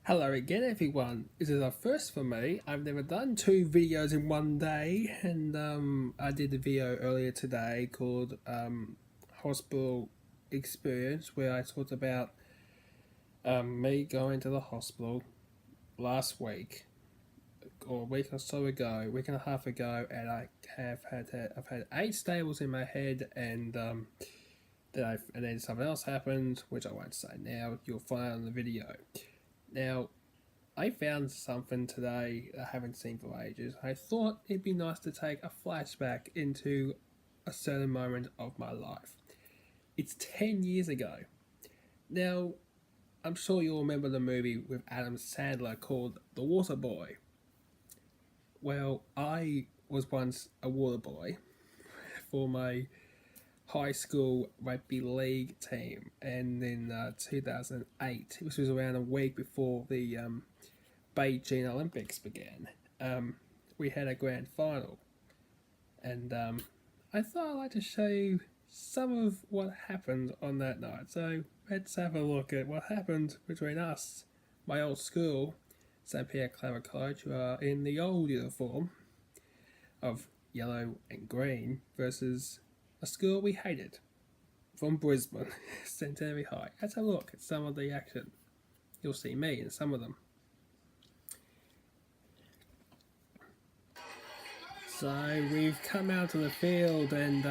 Hello again, everyone. This is a first for me. I've never done two videos in one day, and I did a video earlier today called Hospital Experience, where I talked about me going to the hospital last week, or a week or so ago, week and a half ago, and I've had 8 staples in my head, and then something else happened, which I won't say now. You'll find out in the video. Now, I found something today I haven't seen for ages. I thought it'd be nice to take a flashback into a certain moment of my life. It's 10 years ago. Now, I'm sure you'll remember the movie with Adam Sandler called The Water Boy. Well, I was once a water boy for my high school rugby league team, and in 2008, which was around a week before the Beijing Olympics began, we had a grand final, and I thought I'd like to show you some of what happened on that night. So let's have a look at what happened between us, my old school, St. Pierre Clara College, who are in the old uniform of yellow and green, versus a school we hated from Brisbane, Centenary High. Let's have a look at some of the action. You'll see me in some of them. So we've come out to the field and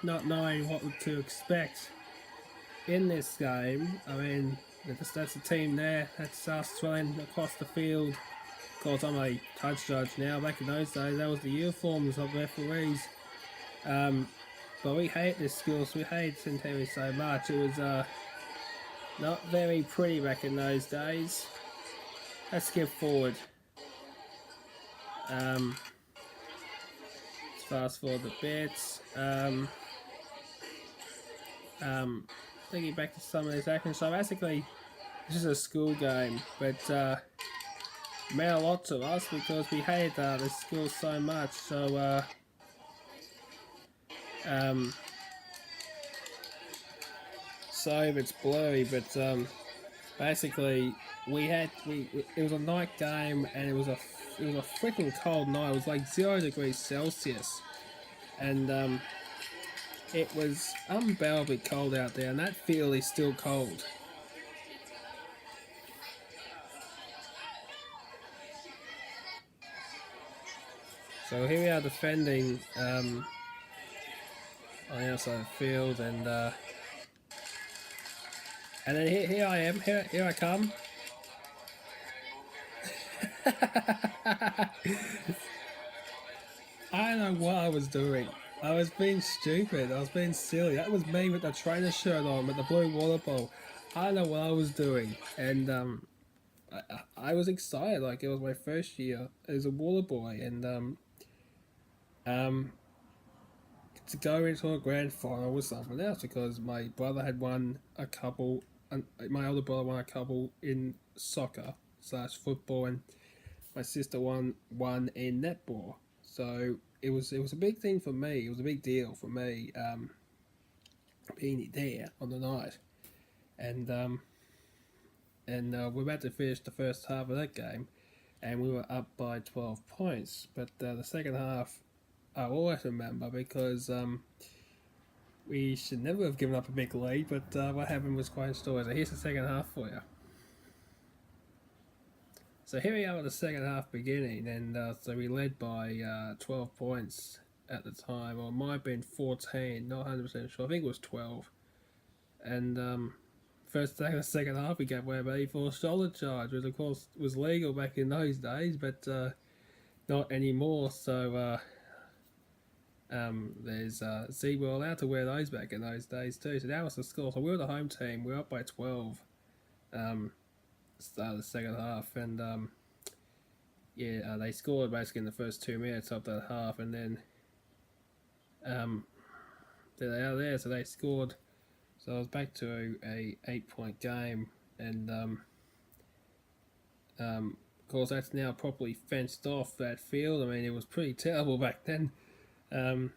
not knowing what to expect in this game. I mean, that's the team there. That's us running across the field. Of course, I'm a touch judge now. Back in those days, that was the uniforms of referees. But we hate this school, so we hate Centenary so much. It was not very pretty back in those days. Let's skip forward. Let's fast forward the bits. Thinking back to some of this action. So basically, this is a school game, but meant a lot to us because we hated this school so much. So sorry if it's blurry, but basically it was a night game, and it was a freaking cold night. It was like 0 degrees Celsius, and it was unbearably cold out there, and that field is still cold. So here we are defending on the outside of the field, and then here I am, here I come. I don't know what I was doing. I was being stupid. I was being silly. That was me with the trainer shirt on, with the blue water ball. I don't know what I was doing, and I was excited. Like, it was my first year as a water boy, and to go into a grand final was something else, because my brother had won a couple, and my older brother won a couple in soccer / football, and my sister won one in netball. So it was a big thing for me. It was a big deal for me, being there on the night, and we're about to finish the first half of that game, and we were up by 12 points. But the second half, I always remember, because we should never have given up a big lead, but what happened was quite a story. So here's the second half for you. So here we are at the second half beginning, and so we led by 12 points at the time, or it might have been 14, not 100% sure. I think it was 12. And first attack of the second half, we gave away about 84 shoulder charge, which of course was legal back in those days, but not anymore. So we were allowed to wear those back in those days too. So that was the score. So we were the home team. We were up by 12. Start of the second half, and they scored basically in the first 2 minutes of that half, and then they are there, so they scored. So I was back to a 8-point game, and of course that's now properly fenced off, that field. I mean, it was pretty terrible back then. So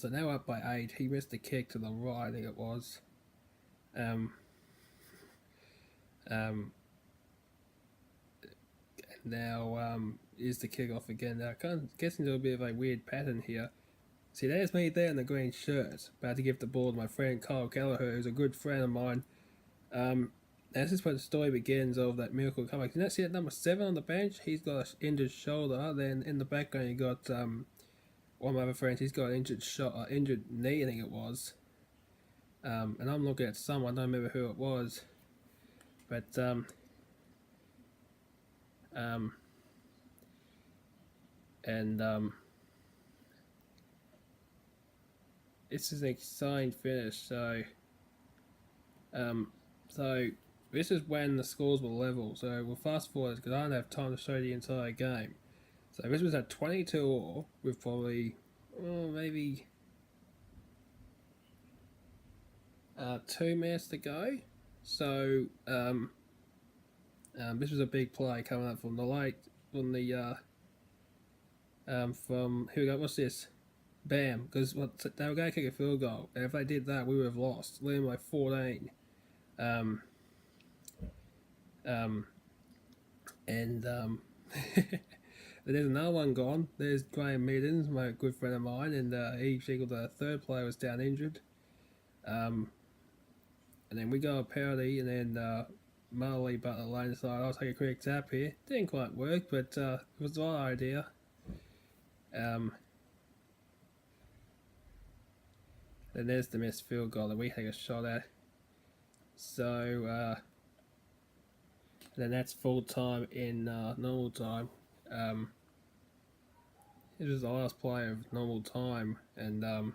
now up by 8. He missed a kick to the right, I think it was. Um, now is the kickoff again. Now, I'm guessing there's a bit of a weird pattern here. See, there's me there in the green shirt, about to give the ball to my friend Kyle Gallagher, who's a good friend of mine. This is where the story begins of that miracle comeback. Can you see at number 7 on the bench? He's got an injured shoulder. Then in the background, you got one of my other friends. He's got an injured knee, I think it was. And I'm looking at someone. I don't remember who it was, but this is an exciting finish. So this is when the scores were level. So we'll fast forward because I don't have time to show the entire game. So this was at 22-all with probably maybe 2 minutes to go. So this was a big play coming up from the late from the from here we go. What's this? Bam! Because they were going to kick a field goal, and if they did that, we would have lost, leading by 14. There's another one gone. There's Graham Meadens, my good friend of mine, and he singled the third player was down injured. And then we go a penalty, and then Marley Butler lane decided I'll take a quick tap here. Didn't quite work, but it was the right idea. Then there's the missed field goal that we take a shot at. So then that's full time in normal time. This was the last play of normal time, and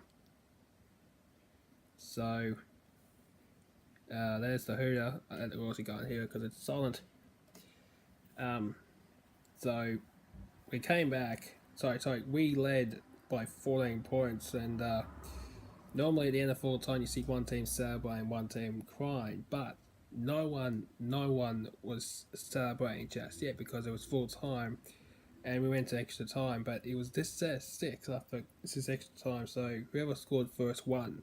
so there's the hooter. We've also got here because it's silent. So we came back. Sorry, we led by 14 points, and normally at the end of full time you see one team celebrating, one team crying, but no one was celebrating just yet because it was full time, and we went to extra time. But it was this set 6 after this is extra time, so whoever scored first won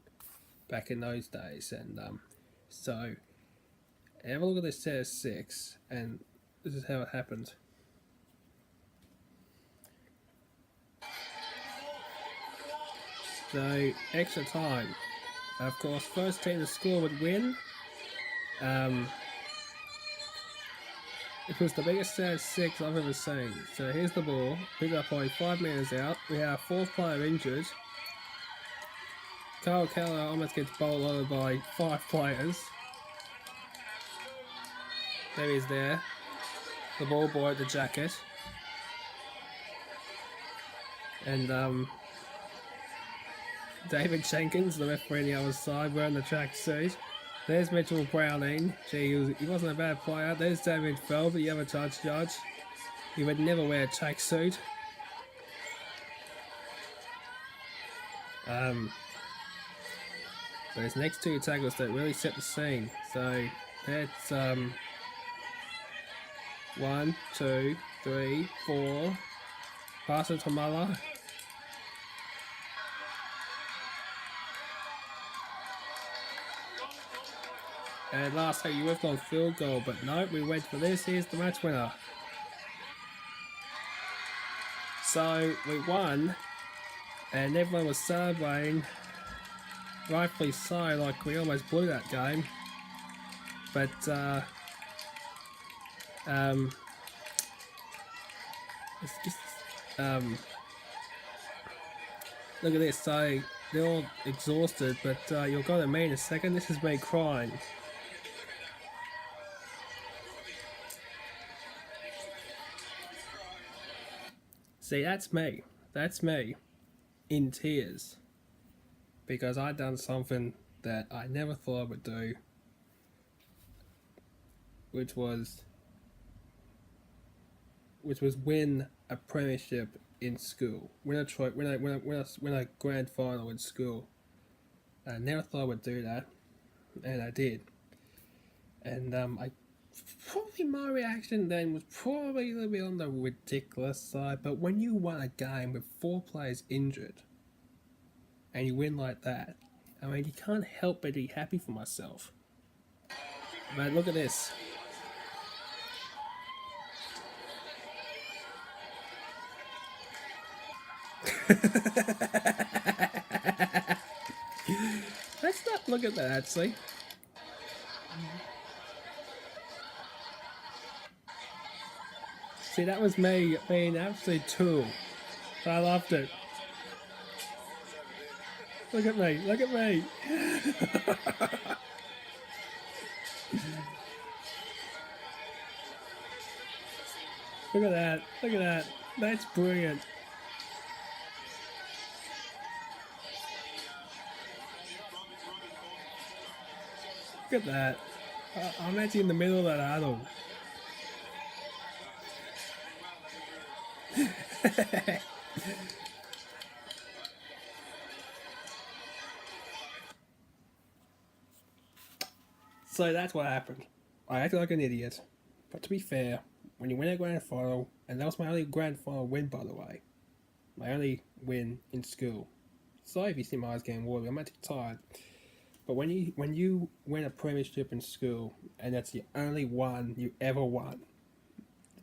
back in those days. And so have a look at this set 6, and this is how it happened. So extra time, of course, first team to score would win. It was the biggest set 6 I've ever seen. So here's the ball, picked up by 5 meters out. We have 4th player injured. Kyle Keller almost gets bowled over by 5 players. There he's there. The ball boy at the jacket. And David Jenkins, the referee on the other side, wearing the track suit. There's Mitchell Browning. Gee, he wasn't a bad player. There's David Feld, the other judge. He would never wear a tracksuit. But his next 2 tackles that really set the scene. So that's 1, 2, 3, 4. Pass it to Muller. And last week you worked on field goal, but no, we went for this. Here's the match winner. So we won, and everyone was celebrating, rightfully so, like we almost blew that game. But it's just look at this. So they're all exhausted, but you'll go to me in a second. This is me crying. See, that's me. That's me in tears because I'd done something that I never thought I would do, which was win a premiership in school, win a grand final in school. I never thought I would do that, and I did. And probably my reaction then was probably a little bit on the ridiculous side, but when you won a game with 4 players injured and you win like that, I mean, you can't help but be happy for myself. But look at this. Let's not look at that actually. See, that was me being an absolute tool. I loved it. Look at me, look at me. Look at that, look at that. That's brilliant. Look at that. I'm actually in the middle of that huddle. So that's what happened. I acted like an idiot. But to be fair, when you win a grand final, and that was my only grand final win, by the way, my only win in school. Sorry if you see my eyes getting watery, I'm actually tired. But when you win a premiership in school, and that's the only one you ever won,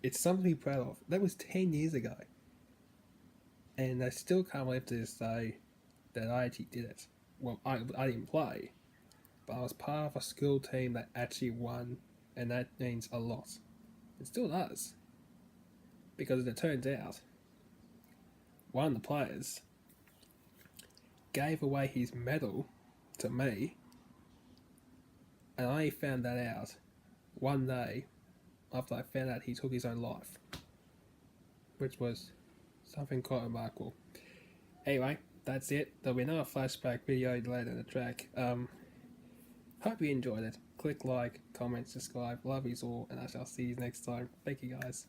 it's something to be proud of. That was 10 years ago. And I still can't believe to this day that I actually did it. Well, I didn't play, but I was part of a school team that actually won, and that means a lot. It still does. Because it turns out, one of the players gave away his medal to me, and I found that out one day after I found out he took his own life, which was something quite remarkable. Anyway, that's it. There'll be another flashback video later in the track. Hope you enjoyed it. Click like, comment, subscribe. Love you all, and I shall see you next time. Thank you guys.